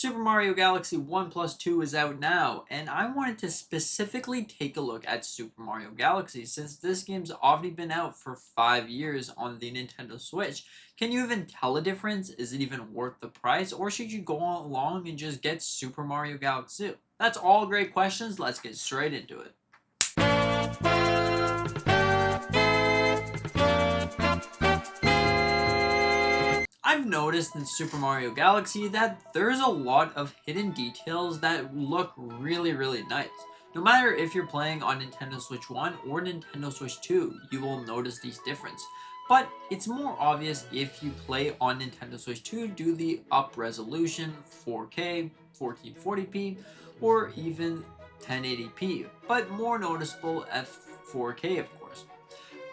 Super Mario Galaxy 1 plus 2 is out now, and I wanted to specifically take a look at Super Mario Galaxy since this game's already been out for 5 years on the Nintendo Switch. Can you even tell a difference? Is it even worth the price, or should you go along and just get Super Mario Galaxy 2? That's all great questions. Let's get straight into it. I've noticed in Super Mario Galaxy that there's a lot of hidden details that look really nice. No matter if you're playing on Nintendo Switch 1 or Nintendo Switch 2, you will notice these differences. But it's more obvious if you play on Nintendo Switch 2 due to the up resolution 4K, 1440p, or even 1080p, but more noticeable at 4K of course.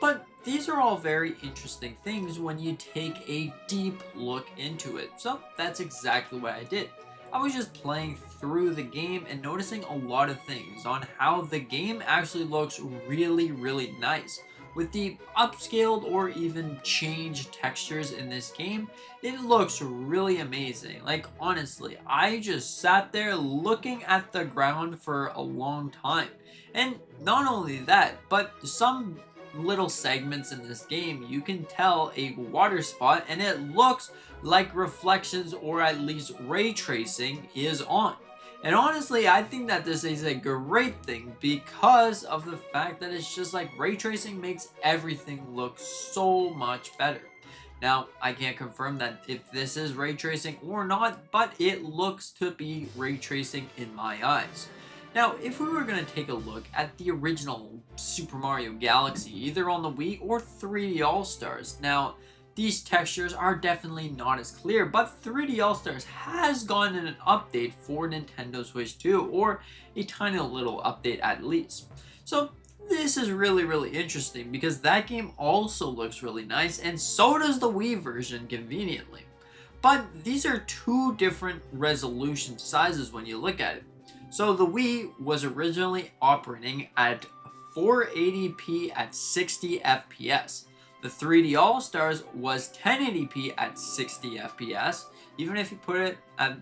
But these are all very interesting things when you take a deep look into it. So that's exactly what I did. I was just playing through the game and noticing a lot of things on how the game actually looks really nice. With the upscaled or even changed textures in this game, it looks really amazing. Like honestly, I just sat there looking at the ground for a long time. And not only that, but some little segments in this game, you can tell a water spot and it looks like reflections or at least ray tracing is on. And honestly, I think that this is a great thing because of the fact that it's just like ray tracing makes everything look so much better. Now, I can't confirm that if this is ray tracing or not, but it looks to be ray tracing in my eyes. Now, if we were going to take a look at the original Super Mario Galaxy, either on the Wii or 3D All-Stars, now, these textures are definitely not as clear, but 3D All-Stars has gotten an update for Nintendo Switch 2, or a tiny little update at least. So, this is really interesting because that game also looks really nice, and so does the Wii version conveniently. But these are two different resolution sizes when you look at it. So the Wii was originally operating at 480p at 60 FPS. The 3D All-Stars was 1080p at 60 FPS. Even if you put it at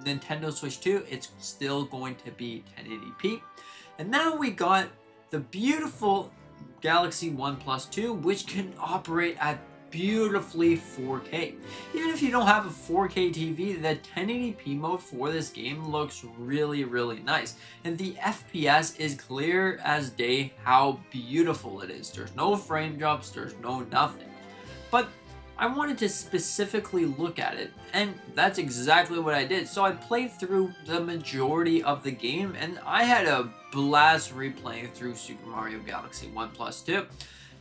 Nintendo Switch 2, it's still going to be 1080p. And now we got the beautiful Galaxy 1 Plus 2, which can operate at beautifully 4K. Even if you don't have a 4K TV, the 1080p mode for this game looks really nice. And the FPS is clear as day how beautiful it is. There's no frame drops, there's no nothing. But I wanted to specifically look at it, and that's exactly what I did. So I played through the majority of the game, and I had a blast replaying through Super Mario Galaxy 1 Plus 2.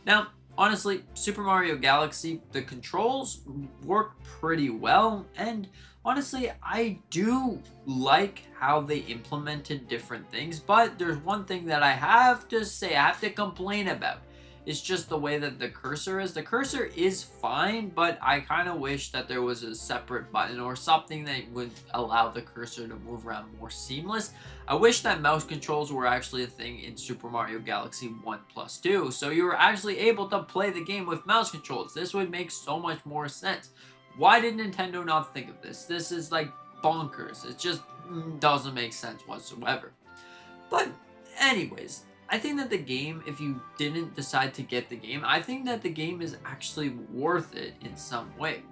Now, honestly, Super Mario Galaxy, the controls work pretty well, and honestly, I do like how they implemented different things, but there's one thing that I have to say, I have to complain about. It's just the way that the cursor is. The cursor is fine, but I kind of wish that there was a separate button or something that would allow the cursor to move around more seamless. I wish that mouse controls were actually a thing in Super Mario Galaxy 1 Plus 2, so you were actually able to play the game with mouse controls. This would make so much more sense. Why did Nintendo not think of this? This is like bonkers. It just doesn't make sense whatsoever. But anyways, I think that the game, if you didn't decide to get the game, I think that the game is actually worth it in some way.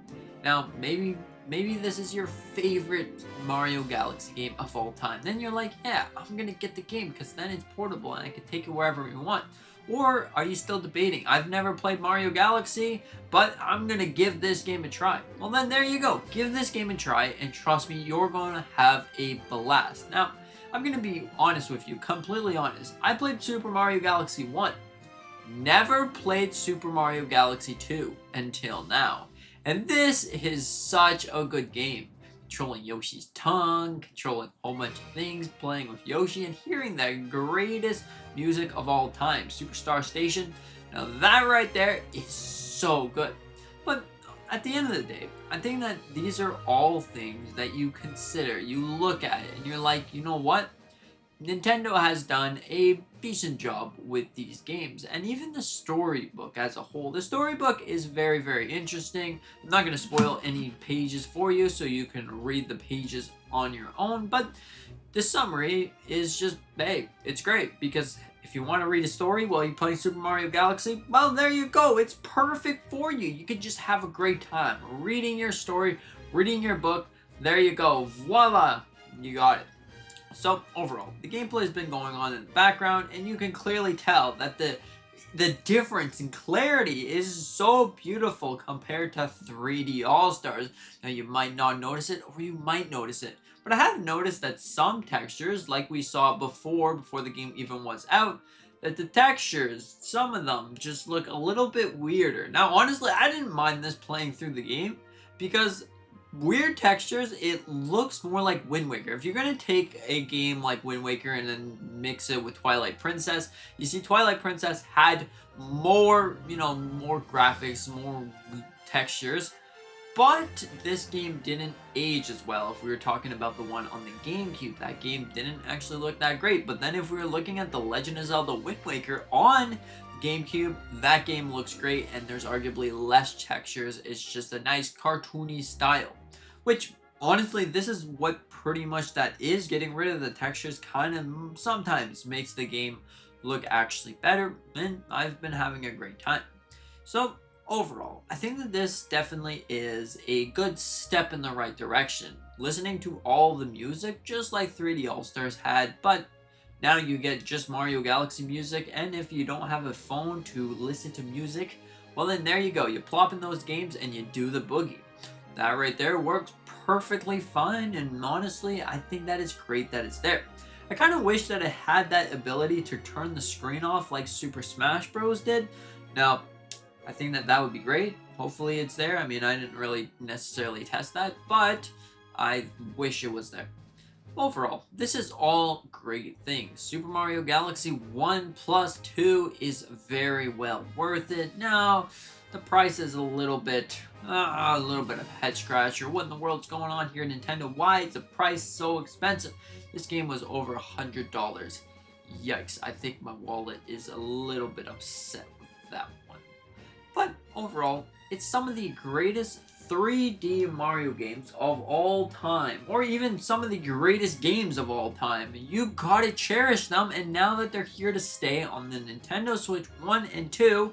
Now, maybe this is your favorite Mario Galaxy game of all time. Then you're like, yeah, I'm gonna get the game because then it's portable and I can take it wherever we want. Or are you still debating? I've never played Mario Galaxy, but I'm gonna give this game a try. Well then, there you go. Give this game a try, and trust me, you're gonna have a blast. Now, I'm gonna be honest with you, completely honest. I played Super Mario Galaxy 1. Never played Super Mario Galaxy 2 until now. And this is such a good game. Controlling Yoshi's tongue, controlling a whole bunch of things, playing with Yoshi, and hearing the greatest music of all time, Superstar Station. Now that right there is so good. But at the end of the day, I think that these are all things that you consider. You look at it and you're like, you know what? Nintendo has done a decent job with these games, and even the storybook as a whole. The storybook is very, very interesting. I'm not going to spoil any pages for you, so you can read the pages on your own, but the summary is just, hey, it's great, because if you want to read a story while you're playing Super Mario Galaxy, well, there you go. It's perfect for you. You could just have a great time reading your story, reading your book. There you go. Voila! You got it. So overall, the gameplay has been going on in the background, and you can clearly tell that the difference in clarity is so beautiful compared to 3D All-Stars. Now you might not notice it, or you might notice it, but I have noticed that some textures, like we saw before the game even was out, that the textures, some of them just look a little bit weirder. Now honestly, I didn't mind this playing through the game, because weird textures, it looks more like Wind Waker. If you're going to take a game like Wind Waker and then mix it with Twilight Princess, you see Twilight Princess had more, more graphics, more textures, but this game didn't age as well. If we were talking about the one on the GameCube, that game didn't actually look that great. But then if we were looking at The Legend of Zelda Wind Waker on GameCube, that game looks great, and there's arguably less textures. It's just a nice cartoony style, which honestly, this is what pretty much that is. Getting rid of the textures kind of sometimes makes the game look actually better, and I've been having a great time. So overall, I think that this definitely is a good step in the right direction. Listening to all the music, just like 3D All-Stars had, but now you get just Mario Galaxy music, and if you don't have a phone to listen to music, well then there you go. You plop in those games and you do the boogie. That right there works perfectly fine, and honestly, I think that is great that it's there. I kind of wish that it had that ability to turn the screen off like Super Smash Bros. Did. Now, I think that that would be great. Hopefully it's there. I mean, I didn't really necessarily test that, but I wish it was there. Overall, this is all great things. Super Mario Galaxy 1 plus 2 is very well worth it. Now, the price is a little bit of a head scratcher. What in the world's going on here, Nintendo? Why is the price so expensive? This game was over $100. Yikes, I think my wallet is a little bit upset with that one. But overall, it's some of the greatest 3D Mario games of all time, or even some of the greatest games of all time. You gotta cherish them, and now that they're here to stay on the Nintendo Switch 1 and 2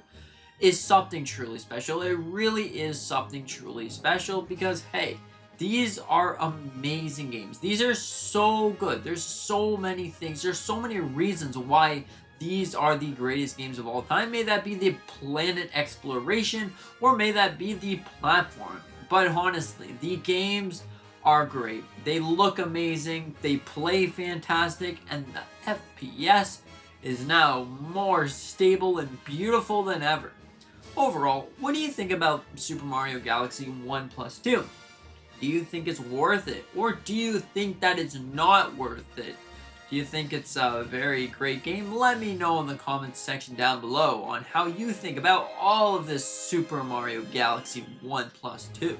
is something truly special. It really is something truly special, because hey, these are amazing games. These are so good. There's so many things. There's so many reasons why these are the greatest games of all time. May that be the planet exploration, or may that be the platform. But honestly, the games are great. They look amazing, they play fantastic, and the FPS is now more stable and beautiful than ever. Overall, what do you think about Super Mario Galaxy 1 plus 2? Do you think it's worth it? Or do you think that it's not worth it? Do you think it's a very great game? Let me know in the comments section down below on how you think about all of this Super Mario Galaxy 1 plus 2.